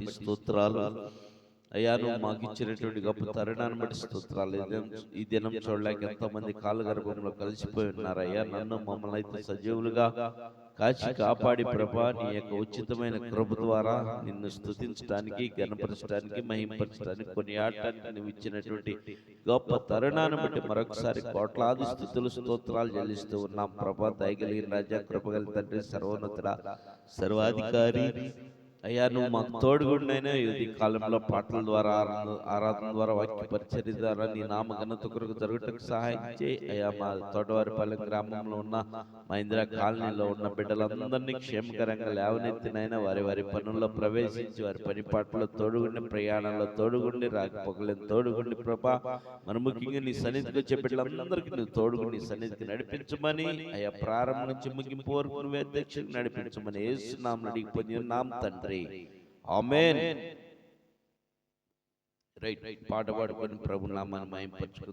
బట్టి స్తోత్రాలు అయ్యా. నువ్వు మాకు ఇచ్చినటువంటి గొప్ప తరుణాన్ని బట్టి స్తోత్రాలు. ఈ దినం చూడలేక ఎంతో మంది కాళ్ళ గర్భంలో కలిసిపోయి ఉన్నారయ్యా. నన్ను మమ్మల్ని అయితే సజీవులుగా కాచి కాపాడి ప్రభా, నీ యొక్క ఉచితమైన కృప ద్వారా నిన్ను స్తుతించడానికి, గణపరచడానికి, మహింపరచడానికి, కొనియాడటానికి నువ్వు ఇచ్చినటువంటి గొప్ప తరుణాన్ని బట్టి మరొకసారి కోట్లాది స్తుతులు స్తోత్రాలు చెల్లిస్తూ ఉన్నాం ప్రభా. దయగలిగిన రాజా, కృపగల తండ్రి, సర్వోన్నతుడా, సర్వాధికారి అయ్యా, నువ్వు మాకు తోడుగుండైనా ఈ కాలంలో పాటల ద్వారా, ఆరాధన ద్వారా, వాక్య పరిచర్య ద్వారా నీ నామ ఘనత కొరకు జరుగుటకు సహాయం చేయి అయ్యా. మా తోటవారిపాలెం గ్రామంలో ఉన్న మా ఇందిరా కాలనీలో ఉన్న బిడ్డలందరినీ క్షేమకరంగా లేవనెత్తినైనా వారి వారి పనుల్లో ప్రవేశించి వారి పని పాటల్లో తోడుగుండి, ప్రయాణంలో తోడుగుండి, రాకపోకలను తోడుగుండి ప్రభా. మన ముఖ్యంగా నీ సన్నిధికి వచ్చే బిడ్డలందరికీ నువ్వు తోడుగుండి నీ సన్నిధికి నడిపించమని అయ్యా. ప్రారంభం నుంచి ముగింపు వరకు నువ్వే అధ్యక్షుడికి నడిపించమని యేసు నామమున అడిగి పొందున్నాం తండ్రి. ఆమేన్. రైట్, పాట పాడుకొని ప్రభు నామాన్ని మహింపరచుకుందాం.